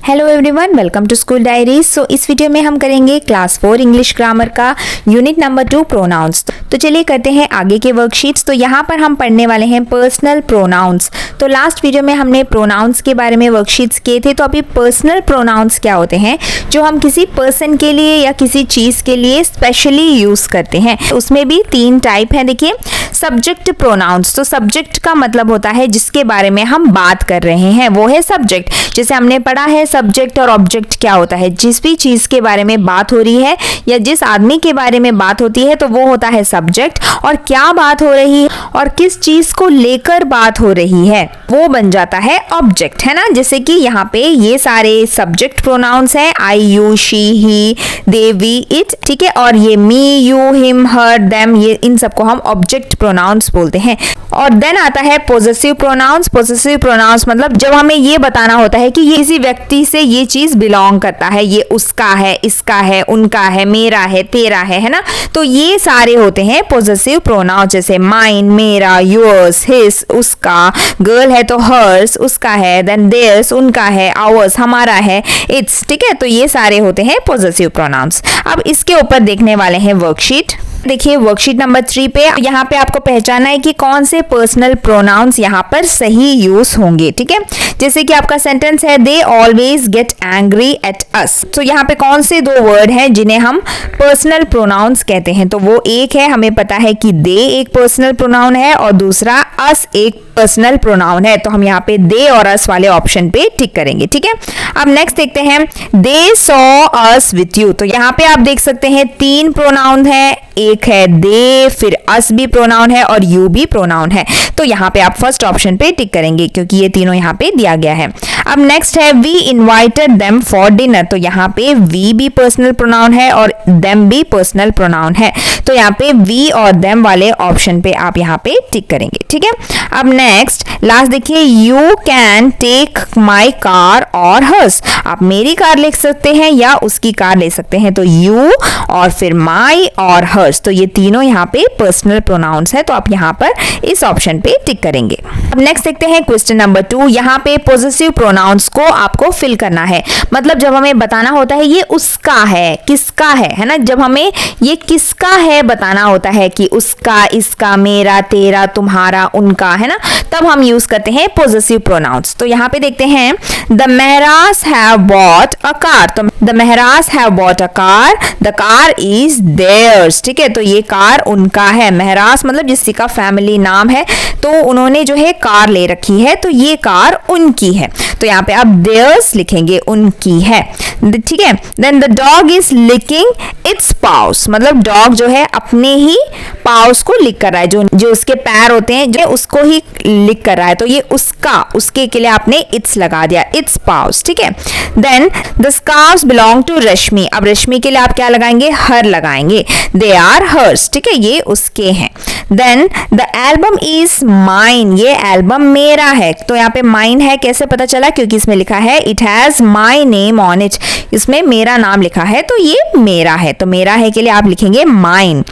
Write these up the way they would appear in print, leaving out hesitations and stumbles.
Hello everyone, welcome to school diaries. So इस video में हम करेंगे क्लास 4 इंग्लिश ग्रामर का यूनिट नंबर 2 प्रोनाउंस। तो चलिए करते हैं आगे के वर्कशीट्स। तो यहाँ पर हम पढ़ने वाले हैं पर्सनल प्रोनाउंस। तो लास्ट वीडियो में हमने प्रोनाउंस के बारे में वर्कशीट्स किए थे। तो अभी पर्सनल प्रोनाउंस क्या होते हैं, जो हम किसी पर्सन के लिए या किसी चीज़ के लिए स्पेशली यूज़ करते हैं। उसमें भी 3 टाइप हैं। देखिए, सब्जेक्ट प्रोनाउंस। तो सब्जेक्ट का मतलब होता है जिसके बारे में हम बात कर रहे हैं, वो है सब्जेक्ट। जैसे हमने पढ़ा है सब्जेक्ट और ऑब्जेक्ट क्या होता है, जिस भी चीज़ के बारे में बात हो रही है या जिस आदमी के बारे में बात होती है तो वो होता है सब्जेक्ट। और क्या बात हो रही है और किस चीज़ को लेकर बात हो रही है वो बन जाता है ऑब्जेक्ट, है ना। जैसे कि यहाँ पे ये सारे सब्जेक्ट प्रोनाउंस है, I, you, she, he, they, we, it, ठीक है। और ये me, you, him, her, them, ये इन सबको हम ऑब्जेक्ट प्रोनाउंस बोलते हैं। और देन आता है पोजेसिव प्रोनाउंस। पोजेसिव प्रोनाउंस मतलब जब हमें ये बताना होता है कि ये किसी व्यक्ति से ये चीज बिलोंग करता है, ये उसका है, इसका है, उनका है, मेरा है, तेरा है ना। तो ये सारे होते हैं पोजेसिव प्रोनाउंस। जैसे माइन, मेरा, योर्स, हिज, उसका, गर्ल है तो हर्स, उसका है, देन देयर्स, उनका है, आवर्स, हमारा है, इट्स, ठीक है। तो ये सारे होते हैं पोजेसिव प्रोनाउंस। अब इसके ऊपर देखने वाले हैं वर्कशीट। देखिए वर्कशीट नंबर 3 पे यहाँ पे आपको पहचाना है कि कौन से पर्सनल प्रोनाउंस यहाँ पर सही यूज होंगे, ठीक है। जैसे कि आपका सेंटेंस है, they always get angry at us. तो यहाँ पे कौन से 2 वर्ड हैं जिन्हें हम पर्सनल प्रोनाउंस कहते हैं। तो वो एक है, हमें पता है कि दे एक पर्सनल प्रोनाउन है और दूसरा अस एक पर्सनल प्रोनाउन है। तो हम यहाँ पे दे और अस वाले ऑप्शन पे टिक करेंगे, ठीक है। अब नेक्स्ट देखते हैं, they saw us with you. तो यहाँ पे आप देख सकते हैं 3 प्रोनाउन है, एक है दे, फिर अस भी प्रोनाउन है और यू भी प्रोनाउन है। तो यहाँ पे आप फर्स्ट ऑप्शन पे टिक करेंगे क्योंकि ये तीनों यहाँ पे दिया गया है। अब नेक्स्ट है, we invited them for dinner. तो यहाँ पे वी भी पर्सनल प्रोनाउन है और देम भी पर्सनल प्रोनाउन है। तो यहाँ पे वी और देम वाले ऑप्शन पे आप यहाँ पे टिक करेंगे, ठीक है। अब नेक्स्ट लास्ट देखिए, you can take my car और हर्स। आप मेरी कार ले सकते हैं या उसकी कार ले सकते हैं। तो यू और फिर माई और हर्स, तो ये तीनों यहाँ पे पर्सनल प्रोनाउंस है। तो आप यहाँ पर इस ऑप्शन पे टिक करेंगे। अब नेक्स्ट देखते हैं क्वेश्चन नंबर 2। यहाँ पे पॉजिटिव प्रोनाउंस को आपको फिल करना है। मतलब जब हमें बताना होता है ये उसका है, किसका है ना। जब हमें ये किसका है बताना होता है कि उसका, इसका, मेरा, तेरा, तुम्हारा, उनका, है ना, तब हम यूज करते हैं पॉजिटिव प्रोनाउंस। तो यहाँ पे देखते हैं, the Mehras have bought a car. तो the Mehras have bought a car, the car is theirs, ठीक है। तो ये कार उनका है। मेहरास मतलब जिसकी का फैमिली नाम है, तो उन्होंने जो है कार ले रखी है, तो ये कार उनकी है। तो यहाँ पे आप देयर्स लिखेंगे, उनकी है, ठीक है। Then the dog is licking its paws. मतलब डॉग जो है अपने ही पाउस को लिक कर रहा है, जो उसके पैर होते हैं जो उसको ही लिक कर रहा है। तो ये उसका, उसके के लिए आपने इट्स लगा दिया, इट्स पाउस, ठीक है। Then the scarfs belong to Rashmi. अब रश्मि के लिए आप क्या लगाएंगे, हर लगाएंगे, दे आर हर्स, ठीक है, ये उसके हैं। Then the album is mine. ये एल्बम मेरा है। तो यहाँ पे माइन है कैसे पता चला, क्योंकि इसमें लिखा है it has my name on it. इसमें मेरा नाम लिखा है तो ये मेरा है। तो मेरा है के लिए आप लिखेंगे mine.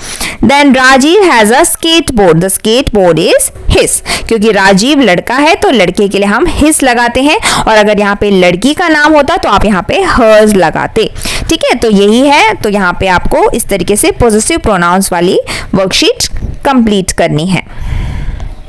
Then Rajeev has a skateboard. The skateboard is his. क्योंकि राजीव लड़का है तो लड़के के लिए हम हिज लगाते हैं, और अगर यहाँ पे लड़की का नाम होता तो आप यहाँ पे हर्स लगाते, ठीक है। तो यही है। तो यहाँ पे आपको इस तरीके से पॉजिटिव प्रोनाउंस वाली वर्कशीट कंप्लीट करनी है।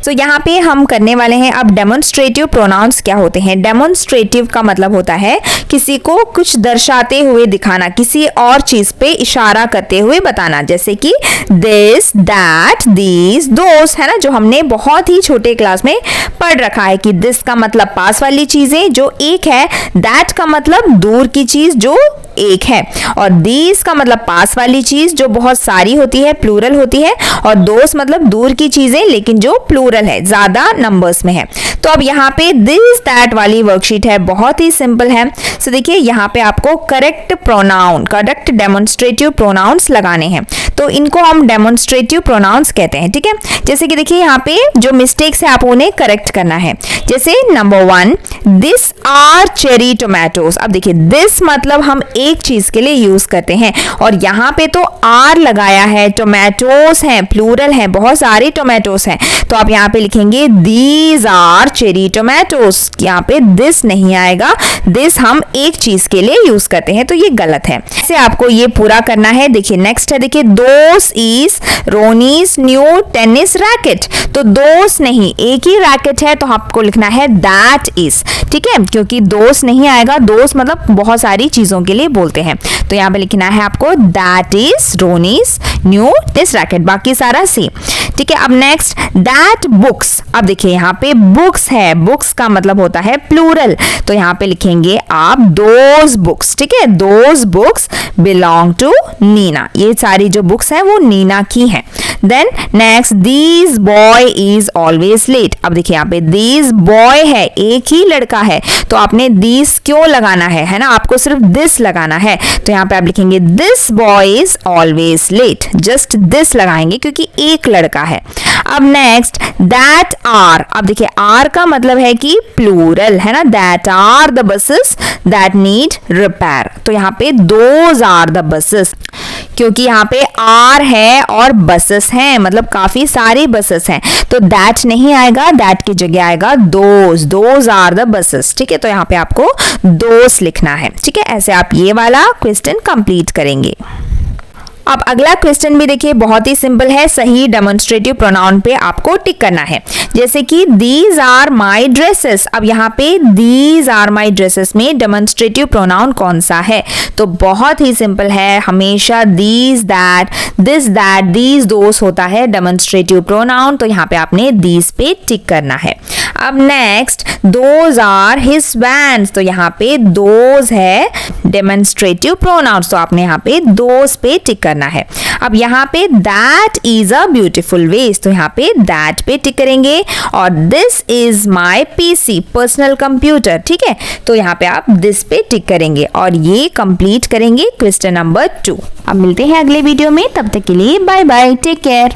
तो यहाँ पे हम करने वाले हैं अब डेमोन्स्ट्रेटिव प्रोनाउंस क्या होते हैं। डेमोन्स्ट्रेटिव का मतलब होता है किसी को कुछ दर्शाते हुए दिखाना, किसी और चीज पे इशारा करते हुए बताना। जैसे कि दिस, दैट, दीज, दोस, है ना, जो हमने बहुत ही छोटे क्लास में पढ़ रखा है कि दिस का मतलब पास वाली चीजें जो एक है, दैट का मतलब दूर की चीज जो एक है, और दीज का मतलब पास वाली चीज जो बहुत सारी होती है, प्लूरल होती है, और दोस मतलब दूर की चीजें लेकिन जो प्लूरल है, ज्यादा नंबर्स में है। तो अब यहाँ पे दिस दैट वाली वर्कशीट है, बहुत ही सिंपल है। सो देखिए यहाँ पे आपको correct pronoun, correct demonstrative pronouns लगाने हैं। तो इनको हम डेमोन्स्ट्रेटिव प्रोनाउंस कहते हैं, ठीक है। जैसे कि देखिए यहाँ पे जो मिस्टेक्स है आप उन्हें करेक्ट करना है। जैसे number 1, this are cherry tomatoes. अब देखिए दिस मतलब हम एक चीज के लिए यूज करते हैं। और यहाँ पे तो आर लगाया है, टोमेटोस हैं, प्लूरल है, बहुत सारे टोमेटोस हैं, तो आप यहाँ पे लिखेंगे दीज आर चेरी टोमेटोस। यहाँ पे दिस नहीं आएगा, दिस हम एक चीज के लिए यूज करते हैं, तो ये गलत है। इसे आपको ये पूरा करना है। देखिए नेक्स्ट है, देखिए दोस is Ronnie's new tennis racket. तो दोस नहीं, एक ही रैकेट है, तो आपको लिखना है दैट इज, ठीक है, क्योंकि दोस नहीं आएगा, दोस मतलब बहुत सारी चीजों के लिए बोलते हैं, तो यहाँ पे लिखना है आपको that is Ronnie's new tennis racket, बाकी सारा सेम, ठीक है। अब नेक्स्ट दैट बुक्स। अब देखिए यहाँ पे बुक्स है, बुक्स का मतलब होता है प्लूरल, तो यहाँ पे लिखेंगे आप दोज बुक्स, ठीक है, those books belong to Nina. ये सारी जो बुक्स हैं वो नीना की हैं। Then next this boy is always late. अब देखिए यहाँ पे दिस बॉय है, एक ही लड़का है, तो आपने दिस क्यों लगाना है ना, आपको सिर्फ दिस लगाना है, तो यहाँ पे आप लिखेंगे this boy is always late, just this लगाएंगे क्योंकि एक लड़का है। अब नेक्स्ट दैट आर। अब देखिए आर का मतलब है कि प्लूरल है ना, that are the buses that need repair, तो यहाँ पे दोज आर द बसेस, क्योंकि यहाँ पे आर है और बसेस हैं, मतलब काफी सारी बसेस हैं, तो दैट नहीं आएगा, दैट की जगह आएगा those, those are the buses, ठीक है, तो यहाँ पे आपको दोस लिखना है, ठीक है। ऐसे आप ये वाला क्वेश्चन कंप्लीट करेंगे। अब अगला क्वेश्चन भी देखिए बहुत ही सिंपल है, सही डेमोन्स्ट्रेटिव प्रोनाउन पे आपको टिक करना है, जैसे कि दीज आर माई ड्रेसेस। अब यहाँ पे दीज आर माई ड्रेसेस में डेमोन्स्ट्रेटिव प्रोनाउन कौन सा है, तो बहुत ही सिंपल है, हमेशा these that this that these those होता है डेमोन्स्ट्रेटिव प्रोनाउन, तो यहाँ पे आपने दीज पे टिक करना है। अब next those are his vans, तो यहाँ पे दोज है डेमोन्स्ट्रेटिव प्रोनाउन, तो आपने यहाँ पे दोज पे टिक करना है। अब यहाँ पे that is a beautiful veg, तो यहाँ पे दैट पे टिक करेंगे, और this is my PC personal computer, ठीक है, तो यहाँ पे आप दिस पे टिक करेंगे और ये कंप्लीट करेंगे क्वेश्चन नंबर 2। अब मिलते हैं अगले वीडियो में, तब तक के लिए बाय बाय, टेक केयर।